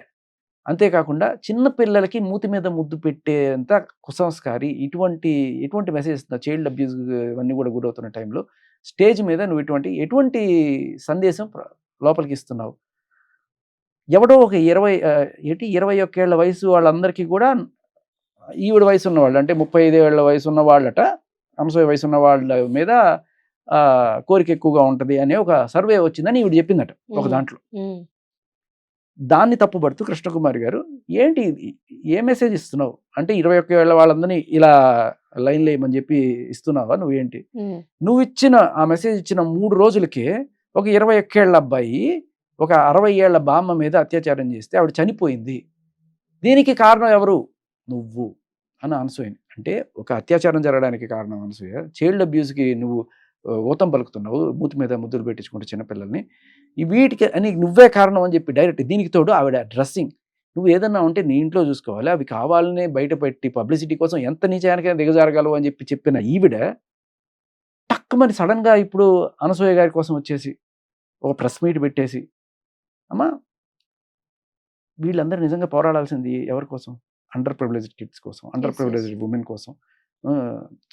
అంతేకాకుండా చిన్నపిల్లలకి మూతి మీద ముద్దు పెట్టేంత కుసంస్కారి. ఎటువంటి మెసేజ్ ఇస్తున్నా, చైల్డ్ అబ్యూజ్ ఇవన్నీ కూడా గురవుతున్న టైంలో స్టేజ్ మీద నువ్వు ఎటువంటి సందేశం లోపలికి ఇస్తున్నావు? ఎవడో ఒక 21 ఏళ్ల వయసు వాళ్ళందరికీ కూడా ఈవిడ వయసు ఉన్నవాళ్ళు, అంటే 35 ఏళ్ల వయసు ఉన్న వాళ్ళట, అనసూయ వయసు ఉన్న వాళ్ళ మీద కోరిక ఎక్కువగా ఉంటుంది అనే ఒక సర్వే వచ్చిందని ఈవిడ చెప్పిందట ఒక దాంట్లో. దాన్ని తప్పుపడుతూ కృష్ణకుమారి గారు ఏంటి ఏ మెసేజ్ ఇస్తున్నావు అంటే 21 ఏళ్ల వాళ్ళందరినీ ఇలా లైన్లో వేయమని చెప్పి ఇస్తున్నావా నువ్వేంటి? నువ్వు ఇచ్చిన ఆ మెసేజ్ ఇచ్చిన 3 రోజులకే ఒక 21 ఏళ్ల అబ్బాయి ఒక 60 ఏళ్ల బామ్మ మీద అత్యాచారం చేస్తే ఆవిడ చనిపోయింది. దీనికి కారణం ఎవరు? నువ్వు అని అనసూయని. అంటే ఒక అత్యాచారం జరగడానికి కారణం అనసూయ, చైల్డ్ అబ్యూస్కి నువ్వు ఊతం పలుకుతున్నావు, మూతి మీద ముద్దులు పెట్టించుకుంటే చిన్నపిల్లల్ని, వీటికి అని నువ్వే కారణం అని చెప్పి డైరెక్ట్. దీనికి తోడు ఆవిడ డ్రెస్సింగ్, నువ్వు ఏదన్నా ఉంటే నీ ఇంట్లో చూసుకోవాలి, అవి కావాలనే బయట పెట్టి పబ్లిసిటీ కోసం ఎంత నీచానికైనా దిగజారగలవు అని చెప్పిన ఈవిడ టక్కుమని సడన్గా ఇప్పుడు అనసూయ గారి కోసం వచ్చేసి ఒక ప్రెస్ మీట్ పెట్టేసి, అమ్మా వీళ్ళందరూ నిజంగా పోరాడాల్సింది ఎవరి కోసం? అండర్ ప్రివిలేజ్డ్ కిడ్స్ కోసం, అండర్ ప్రివిలేజ్డ్ ఉమెన్ కోసం.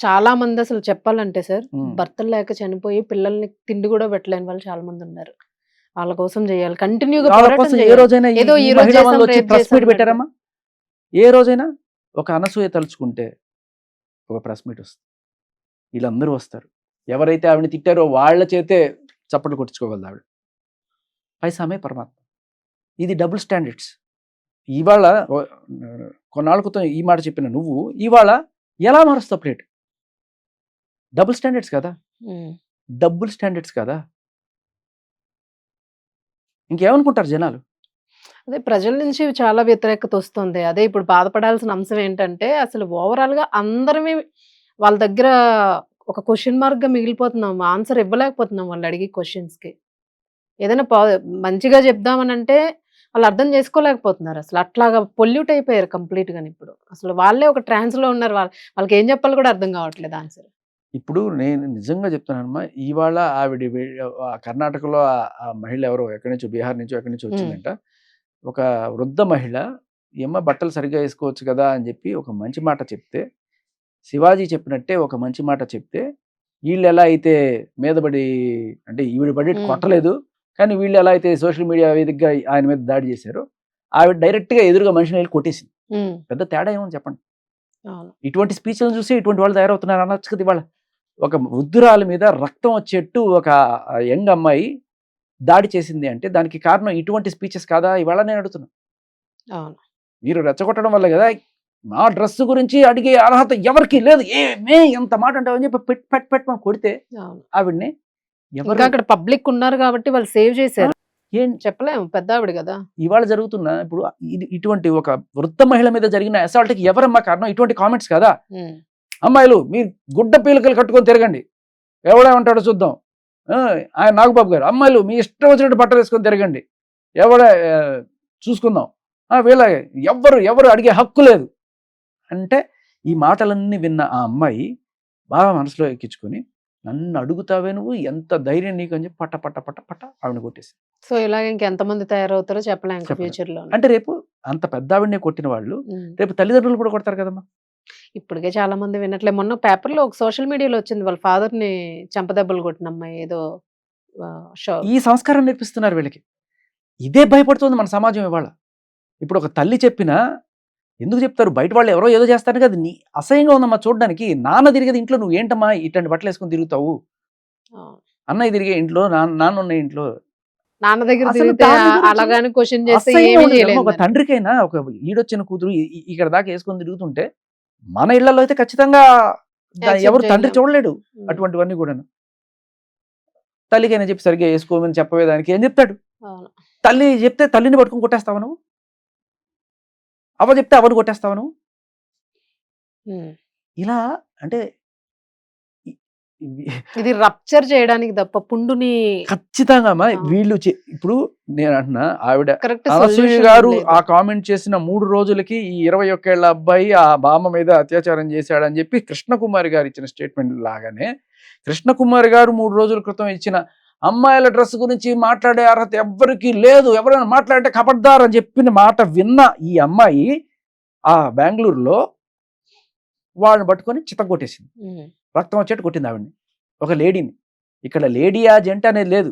చాలా మంది అసలు చెప్పాలంటే సార్, భర్తలు లేక చనిపోయి పిల్లల్ని తిండి కూడా పెట్టలేని వాళ్ళు చాలా మంది ఉన్నారు. వాళ్ళ కోసం చేయాలి, కంటిన్యూగా ఏ రోజైనా ప్రెస్ మీట్ పెట్టారమ్మా? ఏ రోజైనా ఒక అనసూయ తలుచుకుంటే ఒక ప్రెస్ మీట్ వస్తుంది, వీళ్ళందరూ వస్తారు. ఎవరైతే ఆవిడని తిట్టారో వాళ్ళ చేతే చప్పట్లు కొట్టించుకోగలదు ఆవిడ. పైసామే పరమాత్మ. ఇది డబుల్ స్టాండర్డ్స్. ఇవాళ కొన్నాళ్ళ క్రితం ఈ మాట చెప్పిన నువ్వు ఇవాళ ఎలా మారుస్తావు ప్లేట్? డబుల్ స్టాండర్డ్స్ కదా, డబుల్ స్టాండర్డ్స్ కదా. ఇంకేమనుకుంటారు జనాలు? అదే ప్రజల నుంచి చాలా వ్యతిరేకత వస్తుంది. అదే ఇప్పుడు బాధపడాల్సిన అంశం ఏంటంటే, అసలు ఓవరాల్‌గా అందరమే వాళ్ళ దగ్గర ఒక క్వెషన్ మార్క్‌గా మిగిలిపోతున్నాం. ఆన్సర్ ఇవ్వలేకపోతున్నాం వాళ్ళు అడిగే క్వెషన్స్‌కి. ఏదైనా మంచిగా చెప్దామనంటే వాళ్ళు అర్థం చేసుకోలేకపోతున్నారు అసలు. అట్లాగా పొల్యూట్ అయిపోయారు కంప్లీట్‌గాని ఇప్పుడు. అసలు వాళ్ళే ఒక ట్రాన్స్‌లో ఉన్నారు. వాళ్ళకి ఏం చెప్పాలో కూడా అర్థం కావట్లేదు ఆన్సర్. ఇప్పుడు నేను నిజంగా చెప్తున్నానమ్మా, ఇవాళ ఆవిడ కర్ణాటకలో ఆ మహిళ ఎవరో ఎక్కడి నుంచో బీహార్ నుంచో ఎక్కడి నుంచో వచ్చిందంట. ఒక వృద్ధ మహిళ, "ఏమ్మా బట్టలు సరిగ్గా వేసుకోవచ్చు కదా" అని చెప్పి ఒక మంచి మాట చెప్తే, శివాజీ చెప్పినట్టే ఒక మంచి మాట చెప్తే, వీళ్ళు ఎలా అయితే మీదబడి అంటే ఈవిడ పడి హ్మ్. కొట్టలేదు, కానీ వీళ్ళు ఎలా అయితే సోషల్ మీడియా వేదికగా ఆయన మీద దాడి చేశారో, ఆవిడ డైరెక్ట్‌గా ఎదురుగా మనిషిని వెళ్ళి కొట్టేసింది. హ్మ్. పెద్ద తేడా ఏముంది చెప్పండి? అవును. ఇటువంటి స్పీచ్‌లను చూసి ఇటువంటి వాళ్ళు తయారవుతున్నారు అనొచ్చు కదా ఇవాళ. ఒక వృద్ధురాలి మీద రక్తం వచ్చేట్టు ఒక యంగ్ అమ్మాయి దాడి చేసింది అంటే దానికి కారణం ఇటువంటి స్పీచెస్ కాదా? ఇవాళ నేను అడుగుతున్నా. అవును. మీరు రెచ్చగొట్టడం వల్లే కదా! నా డ్రెస్ గురించి అడిగే అర్హత ఎవరికీ లేదు. ఏమే ఎంత మాట అంటావని చెప్పి పెట్ కొడితే అవును. ఆవిడని ఇంకా ఎవరు అక్కడ పబ్లిక్ ఉన్నారు కాబట్టి వాళ్ళు సేవ్ చేశారు. ఏం చెప్పలేము పెద్దావిడ గదా! ఇవాళ జరుగుతున్న ఇప్పుడు ఇటువంటి ఒక వృద్ధ మహిళ మీద జరిగిన అసాల్ట్‌కి ఎవరమ్మా కారణం? ఇటువంటి కామెంట్స్ కదా! హ్మ్. అమ్మాయిలు మీరు గుడ్డ పీలికలు కట్టుకొని తిరగండి. ఎవడేమంటాడో చూద్దాం. ఆయన నాగబాబు గారు, అమ్మాయిలు మీ ఇష్టం వచ్చినట్టు బట్టలు వేసుకొని తిరగండి. ఎవడ చూసుకుందాం. వీళ్ళ ఎవరు అడిగే హక్కు లేదు. అంటే ఈ మాటలన్నీ విన్న ఆ అమ్మాయి బాగా మనసులో ఎక్కించుకొని, నన్ను అడుగుతావే నువ్వు, ఎంత ధైర్యం నీకు అని చెప్పి పట్ట ఆవిడని కొట్టేసింది. సో, ఇలాగ ఇంకెంతమంది తయారవుతారో చెప్పలేం ఇంక చెప్పలేం. ఫ్యూచర్‌లోని. అంటే రేపు అంత పెద్ద ఆవిడనే కొట్టిన వాళ్ళు హ్మ్. రేపు తల్లిదండ్రులు కూడా కొడతారు కదమ్మా. ఇప్పటికే చాలా మంది వినట్లే. మొన్న పేపర్‌లో ఒక సోషల్ మీడియాలో వచ్చింది. వాళ్ళ ఫాదర్‌ని చెంపదెబ్బలు కొట్టిన అమ్మాయి ఏదో షో ఈ సంస్కారం నేర్పిస్తున్నారు వీళ్ళకి. ఇదే భయపడుతుంది మన సమాజం ఇవాళ. ఇప్పుడు ఒక తల్లి చెప్పినా ఎందుకు చెప్తారు? బయట వాళ్ళు ఎవరో ఏదో చేస్తారు కదా! అసహ్యంగా ఉందమ్మా చూడడానికి. నాన్న తిరిగేది ఇంట్లో నువ్వేంటమ్మా ఇట్లాంటి బట్టలేసుకొని తిరుగుతావు? అవును. అన్నయ్య తిరిగే ఇంట్లో, నాన్న ఉన్న ఇంట్లో. నాన్న దగ్గర అసలు తిరిగితే దాని గురించి అలాగాని క్వెషన్ చేస్తే అసహ్యంగా ఏమీ ఉండదు కదమ్మా. చేయలేం ఒక దాన్ని. తండ్రికైనా ఒక ఈడొచ్చిన కూతురు ఇక్కడ దాకా ఏసుకొని తిరుగుతుంటే, మన ఇళ్లలో అయితే ఖచ్చితంగా యాక్సెప్ట్ ఎవరు తండ్రి చేయలేం. చూడలేడు హ్మ్. అటువంటివన్నీ కూడాను. తల్లికైనా చెప్పి సరిగ్గా ఏసుకోమని చెప్పవే దానికి ఏం చెప్తాడు? అవును. తల్లి చెప్తే తల్లిని పట్టుకొని కొట్టేస్తావా నువ్వు? అవ్వ చెప్తే అవ్వని కొట్టేస్తావా నువ్వు? హ్మ్. ఇలా అంటే ఇ- ఇవి ఇది రప్చర్ చేయడానికి తప్ప పుండుని ఖచ్చితంగా అమ్మా ఆ! వీళ్ళు ఇప్పుడు నేను అంటున్నా ఆవిడ కరెక్ట్ అనసూయ సొల్యూషన్ గారు లేదు. ఆ కామెంట్ చేసిన 3 రోజులకి ఈ 21 ఏళ్ల అబ్బాయి ఆ బామ్మ మీద అత్యాచారం చేశాడని చెప్పి కృష్ణకుమారి గారు ఇచ్చిన స్టేట్మెంట్ లాగానే కృష్ణకుమారి గారు 3 రోజుల క్రితం ఇచ్చిన అమ్మాయిల డ్రెస్ గురించి మాట్లాడే అర్హత ఎవ్వరికీ లేదు, ఎవరైనా మాట్లాడితే ఖబర్దార్ అని చెప్పిన మాట విన్న ఈ అమ్మాయి ఆ బెంగళూరులో వాళ్ళని పట్టుకొని చితగొట్టేసింది. హ్మ్. రక్తం వచ్చేట్టు కొట్టింది ఆవిడని, ఒక లేడీని. ఇక్కడ లేడీయా జెంట్ అనేది లేదు.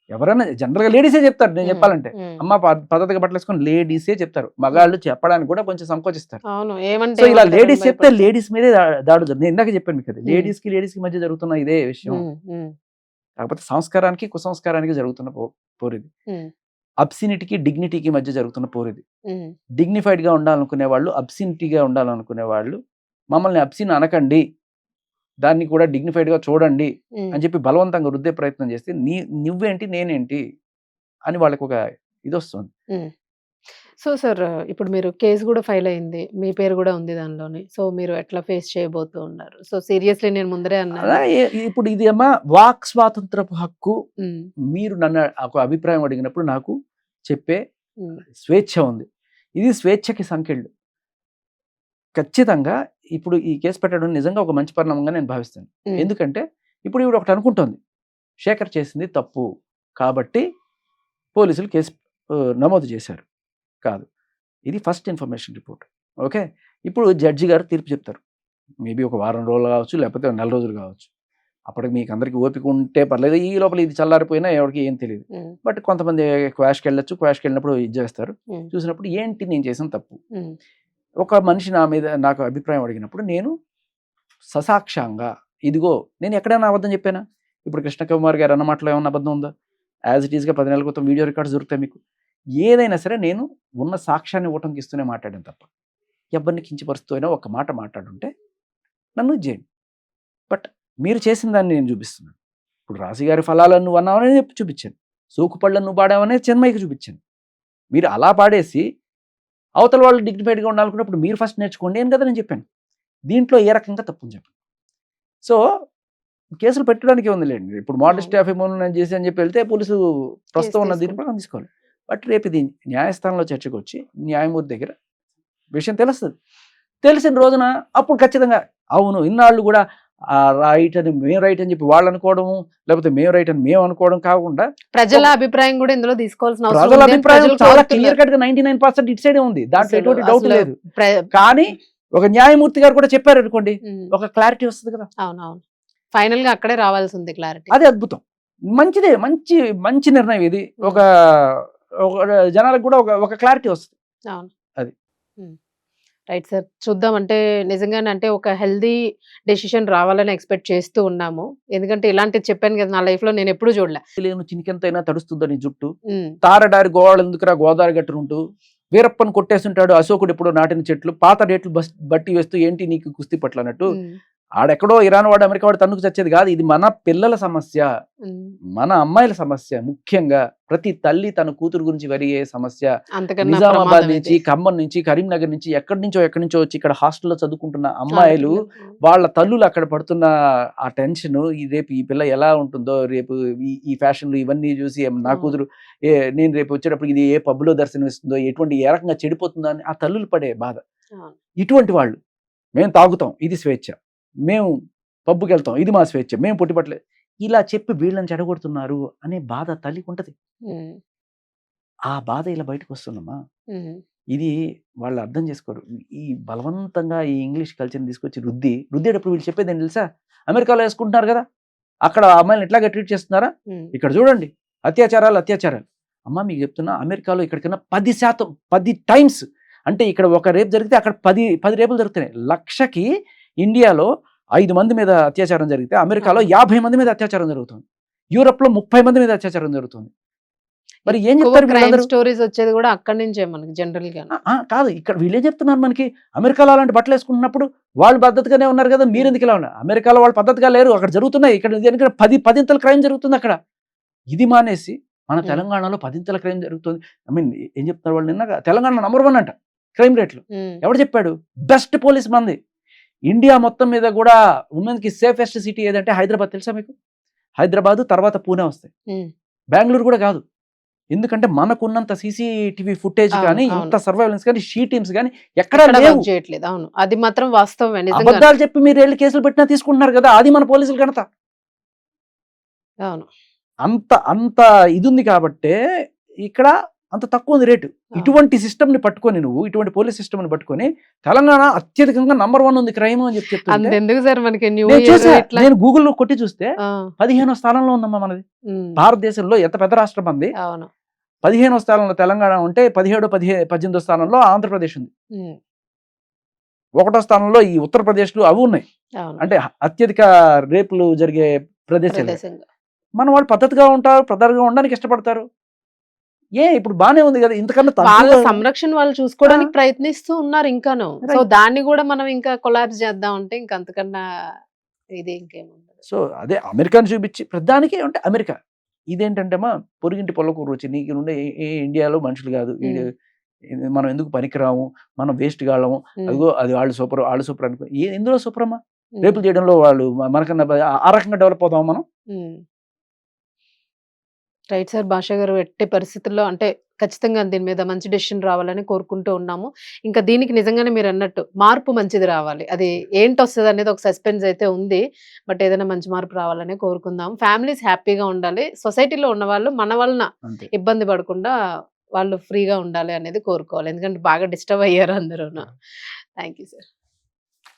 ఎవరైనా జనరల్గా లేడీసే చెప్తారు. నేను హ్మ్. చెప్పాలంటే హ్మ్. అమ్మ పద్ధతిగా బట్టలేసుకొని లేడీసే చెప్తారు. మగాళ్ళు చెప్పడానికి కూడా కొంచెం సంకోచిస్తారు. అవును. ఏమంటే సో ఇలా ఏమంటారని లేడీస్ చెప్తే భయపడతారు. లేడీస్ మీదే దాడులు జరుగుతుంది. నేను ఇందాక చెప్పాను మీకు అది. హ్మ్. లేడీస్కి మధ్య జరుగుతున్న ఇదే విషయం. హ్మ్. హ్మ్. కాకపోతే సంస్కారానికి కుసంస్కారానికి జరుగుతున్న పోరిది. హ్మ్. అబ్సినిటీకి డిగ్నిటీకి మధ్య జరుగుతున్న పోరిది. హ్మ్. డిగ్నిఫైడ్గా ఉండాలనుకునే వాళ్ళు, అబ్సినిటీగా ఉండాలనుకునే వాళ్ళు మమ్మల్ని అబ్సిన్ అనకండి, దాన్ని కూడా డిగ్నిఫైడ్గా చూడండి హ్మ్. అని చెప్పి బలవంతంగా రుద్దే ప్రయత్నం చేస్తే నువ్వేంటి నేనేంటి అని వాళ్ళకి ఒక ఇది వస్తుంది. హ్మ్. సో సార్ ఇప్పుడు మీరు కేస్ గూడా ఫైల్ అయింది. మీ పేరు గూడా ఉంది దానిలోని. సో మీరు ఎట్లా ఫేస్ చేయబోతూ ఉన్నారు? సో సీరియస్‌లీ నేను ముందరే అన్నాను. అలా ఇప్పుడు ఇది అమ్మా వాక్ స్వాతంత్రపు హక్కు. హ్మ్. మీరు నన్ను ఒక అభిప్రాయం అడిగినప్పుడు నాకు చెప్పే హ్మ్. స్వేచ్ఛ ఉంది. ఇది స్వేచ్ఛకి సంకెళ్ళు. ఖచ్చితంగా ఇప్పుడు ఈ కేసు పెట్టడం నిజంగా ఒక మంచి పరిణామంగా నేను భావిస్తాను. హ్మ్. ఎందుకంటే ఇప్పుడు ఈవిడ ఒకటి అనుకుంటోంది. శేఖర్ చేసింది తప్పు కాబట్టి పోలీసులు కేసు నమోదు చేశారు. కాదు. ఇది ఫస్ట్ ఇన్ఫర్మేషన్ రిపోర్ట్. ఓకే. ఇప్పుడు జడ్జి గారు తీర్పు చెప్తారు. మేబీ ఒక వారం రోజులు కావచ్చు, లేకపోతే నెల రోజులు కావచ్చు. అప్పటికి మీకు అందరికీ ఓపిక ఉంటే పర్లేదు. ఈ లోపల ఇది చల్లారిపోయినా ఎవరికీ ఏం తెలీదు. హ్మ్. బట్ కొంతమంది క్వాష్‌కెళ్ళొచ్చు. క్వాష్‌కెళ్ళినప్పుడు ఇది చేస్తారు. హ్మ్. చూసినప్పుడు ఏంటి నేను చేసిన తప్పు. హ్మ్. ఒక మనిషి నా మీద నాకు అభిప్రాయం అడిగినప్పుడు నేను ససాక్ష్యంగా ఇదిగో నేను ఎక్కడైనా అబద్ధం చెప్పానా? ఇప్పుడు కృష్ణకుమార్ గారు అన్న మాటలో ఏమన్నా అబద్ధం ఉందా? యాజ్ ఇట్ ఈస్‌గా 10 నెలల క్రితం వీడియో రికార్డ్స్ దొరుకుతాయి మీకు. ఏదైనా సరే నేను ఉన్న సాక్ష్యాన్ని ఊటంకి ఇస్తూనే మాట్లాడాను తప్ప ఎవరిని కించపరుస్తూ అయినా ఒక మాట మాట్లాడుంటే నన్ను ఇది చేయండి. బట్ మీరు చేసిన దాన్ని నేను చూపిస్తున్నాను. ఇప్పుడు రాశి గారి ఫలాలను నువ్వు అన్నావని చూపించాను. సోకు పళ్ళను నువ్వు పాడావనే చిన్మయికి చూపించాను. మీరు అలా పాడేసి అవతల వాళ్ళు డిగ్నిఫైడ్గా ఉండాలనుకున్నప్పుడు మీరు ఫస్ట్ నేర్చుకోండి అని కదా నేను చెప్పాను. దీంట్లో ఏ రకంగా తప్పుని చెప్పాను. సో కేసులు పెట్టడానికి ఉందిలేండి. ఇప్పుడు మోడెస్టీ ఆఫ్ ఎమోన్ చేసి అని చెప్పి వెళ్తే పోలీసులు ప్రస్తుతం ఉన్న దీని ప్రకారం తీసుకోవాలి. బట్ రేపు ఇది న్యాయస్థానంలో చర్చకు వచ్చి న్యాయమూర్తి దగ్గర విషయం తెలుస్తుంది. తెలిసిన రోజున అప్పుడు ఖచ్చితంగా అవును ఇన్నాళ్ళు కూడా రైట్ అని మేము రైట్ అని చెప్పి వాళ్ళు అనుకోవడము, లేకపోతే మేము రైట్ అని మేము అనుకోవడం కాకుండా ప్రజల అభిప్రాయం కూడా ఇందులో తీసుకోవాల్సిన అవసరం ప్రజల ఉంది అని అభిప్రాయం ప్రజలు చాలా కోరుతున్నారు. క్లియర్ కట్ గా 99% ఇటు సైడే ఉంది. దాంట్లో అసలు- ఎటువంటి డౌట్ అసలు లేదు. ప్ర- కానీ ఒక న్యాయమూర్తి గారు కూడా చెప్పారు అనుకోండి, ఉమ్, ఒక క్లారిటీ వస్తుంది కదా. అవునవును ఫైనల్ గా అక్కడే రావాల్సి ఉంది క్లారిటీ. అది అద్భుతం, మంచిదే, మంచి మంచి నిర్ణయం ఇది. ఒక జనాలకు కూడా ఒక క్లారిటీ వస్తుంది. అవును అది. రైట్ సార్, చూద్దాం. అంటే నిజంగానే అంటే ఒక హెల్దీ డెసిషన్ రావాలని ఎక్స్పెక్ట్ చేస్తూ ఉన్నాము. ఎందుకంటే ఇలాంటిది చెప్పాను కదా, నా లైఫ్ లో నేను ఎప్పుడూ చూడలే. లేను చినికెంతైనా తడుస్తుందని జుట్టు, ఉమ్, తారడారి గోవాళ్ళు ఎందుకురా గోదావరి గట్టునుంటూ, వీరప్పని కొట్టేస్తుంటాడు అశోకుడు ఎప్పుడో నాటిన చెట్లు, పాత డేట్లు బట్టి వేస్తూ ఏంటి నీకు కుస్తీ పట్ల అన్నట్టు. ఉమ్, ఆడెక్కడో ఇరాన్ వాడు అమెరికా వాడు తన్నుకు చచ్చేది కాదు. ఇది మన పిల్లల సమస్య, ఉమ్. మన అమ్మాయిల సమస్య. ముఖ్యంగా ప్రతి తల్లి తన కూతురు గురించి వరియే సమస్య. అంతకన్నా నిజామాబాద్ ప్రమాదం నుంచి, ఇది. ఖమ్మం నుంచి, కరీంనగర్ నుంచి, ఎక్కడి నుంచో వచ్చి ఇక్కడ హాస్టల్లో చదువుకుంటున్న అమ్మాయిలు, ఆడపిల్లలు. వాళ్ళ తల్లులు అక్కడ పడుతున్న ఆ టెన్షన్, రేపు ఈ పిల్ల ఎలా ఉంటుందో, రేపు ఈ ఫ్యాషన్లు ఇవన్నీ చూసి నా అవును. కూతురు నేను రేపు వచ్చేటప్పుడు ఇది ఏ పబ్లో దర్శనం ఇస్తుందో, ఏ రకంగా చెడిపోతుందో అని ఆ తల్లులు పడే బాధ. అవును. ఇటువంటి వాళ్ళు, మేము తాగుతాం ఇది స్వేచ్ఛ, మేము పబ్బుకి వెళ్తాం ఇది మా స్వేచ్ఛ, మేము పొట్టిపట్టలేదు, ఇలా చెప్పి వీళ్ళని చెడగొడుతున్నారు అనే బాధ తల్లికి ఉంటది. ఉమ్, ఆ బాధ ఇలా బయటకు వస్తుందమ్మా. ఉమ్, ఇది వాళ్ళు అర్థం చేసుకోరు. ఈ బలవంతంగా ఈ ఇంగ్లీష్ కల్చర్ని తీసుకొచ్చి రుద్దేటప్పుడు వీళ్ళు చెప్పేది ఏంటి తెలుసా? అమెరికాలో వేసుకుంటున్నారు కదా, అక్కడ అమ్మాయిని ఎట్లాగా ట్రీట్ చేస్తున్నారా, ఉమ్. ఇక్కడ చూడండి అత్యాచారాలు. అమ్మ మీకు చెప్తున్నా, అమెరికాలో ఇక్కడికన్నా 10% 10 టైమ్స్, అంటే ఇక్కడ ఒక రేపు జరిగితే అక్కడ 10 రేపులు జరుగుతున్నాయి. 1,00,000కి ఇండియాలో 5 మంది మీద అత్యాచారం జరిగితే అమెరికాలో 50 మంది మీద అత్యాచారం జరుగుతుంది. యూరోప్ లో 30 మంది మీద అత్యాచారం జరుగుతుంది. మరి ఏం చెప్తారు క్రైమ్ వీళ్ళందరూ? స్టోరీస్ వచ్చేది కూడా అక్కడి నుంచే మనకి జనరల్ గా. కాదు, ఇక్కడ వీళ్ళేం చెప్తున్నారు మనకి, అమెరికాలో అలాంటి బట్టలు వేసుకుంటున్నప్పుడు వాళ్ళు పద్ధతిగానే ఉన్నారు కదా, మీరు ఎందుకు ఇలా ఉన్నారు? అమెరికాలో వాళ్ళు పద్ధతిగా లేరు, అక్కడ జరుగుతున్నాయి. ఇక్కడ ఎందుకంటే 10 క్రైమ్ జరుగుతుంది అక్కడ. ఇది మానేసి మన తెలంగాణలో 10 క్రైమ్ జరుగుతుంది. ఐ మీన్ ఏం చెప్తున్నారు వాళ్ళు? నిన్న తెలంగాణ నంబర్ 1 అంట క్రైమ్ రేట్లు. ఎవరు చెప్పాడు? బెస్ట్ పోలీస్ మంది. ఇండియా మొత్తం మీద కూడా ఉమెన్ కి సేఫెస్ట్ సిటీ ఏదంటే హైదరాబాద్. తెలుసా మీకు? హైదరాబాద్ తర్వాత పూణే వస్తాయి, బెంగళూరు కూడా కాదు. ఎందుకంటే మనకున్నంత సీసీటీవీ ఫుటేజ్ కానీ, ఇంత సర్వైలెన్స్ కానీ, షీ టీమ్స్ కానీ ఎక్కడా లేవు. చేయట్లేదు. అవును, అది మాత్రం వాస్తవమే. నిజంగా అబద్ధాలు చెప్పి మీరు వెళ్ళి కేసులు పెట్టినా తీసుకుంటున్నారు కదా, అది మన పోలీసులు ఘనత. అవును, అంత ఇది ఉంది కాబట్టే ఇక్కడ అంత తక్కువ ఉంది రేటు. ఇటువంటి సిస్టమ్ ని పట్టుకొని, నువ్వు ఇటువంటి పోలీస్ సిస్టమ్ ని పట్టుకొని తెలంగాణ అత్యధికంగా నంబర్ 1 ఉంది క్రైమ్ అని చెప్తే అంతెందుకు సార్ మనకి న్యూ నేను ఇయర్ చూసా. ఇట్లా. నేను గూగుల్లో కొట్టి చూస్తే ఆ, 15వ స్థానంలో ఉందమ్మా మనది. ఉమ్, భారతదేశంలో ఎంత పెద్ద రాష్ట్రం అంది, అవును, 15వ స్థానంలో తెలంగాణ ఉంటే 17, 18వ స్థానంలో ఆంధ్రప్రదేశ్ ఉంది. ఉమ్, 1వ స్థానంలో ఈ ఉత్తరప్రదేశ్లు అవి ఉన్నాయి. అవును. అంటే అత్యధిక రేపులు జరిగే ప్రదేశాలు. ప్రదేశంగా. మన వాళ్ళు పద్ధతిగా ఉంటారు, పద్ధతిగా ఉండడానికి ఇష్టపడతారు. ఇప్పుడు బానే ఉంది కదా, ఇంతకన్నా వాళ్ళ తక్కువ సంరక్షణ వాళ్ళు చూసుకోవడానికి ప్రయత్నిస్తూ ఉన్నారు ఇంకాను. So Right. దాన్ని కూడా మనం ఇంకా కొలాబ్స్ చేద్దాం అంటే ఇంకా అంతకన్నా ఇది ఇంకేముండదు. సో అదే అమెరికాని చూపించి ప్రధానికి అంటే అమెరికా ఇదేంటంటే మా పొరుగింటి పొలకు రుచి, నీకు నుండి ఇండియాలో మనుషులు కాదు, మనం ఎందుకు పనికిరాము, మనం వేస్ట్ కాళ్ళము, అదిగో అది వాళ్ళు సూపర్ అనుకో. ఎందులో సూపర్ అమ్మా? రేపులు చేయడంలో వాళ్ళు మనకన్నా ఆ రకంగా డెవలప్ అవుతాము మనం. Right sir. భాష గారు, ఎట్టి పరిస్థితుల్లో అంటే ఖచ్చితంగా దీని మీద మంచి డెసిషన్ రావాలని కోరుకుంటూ ఉన్నాము. ఇంకా దీనికి నిజంగానే మీరు అన్నట్టు మార్పు మంచిది రావాలి. అది ఏంటొస్తుంది అనేది ఒక సస్పెన్స్ అయితే ఉంది. బట్ ఏదైనా మంచి మార్పు రావాలని కోరుకుందాం. ఫ్యామిలీస్ హ్యాపీగా ఉండాలి, సొసైటీలో ఉన్న వాళ్ళు మన వలన అంతే. ఇబ్బంది పడకుండా వాళ్ళు ఫ్రీగా ఉండాలి అనేది కోరుకోవాలి. ఎందుకంటే బాగా డిస్టర్బ్ అయ్యారు అందరూ. Thank you sir.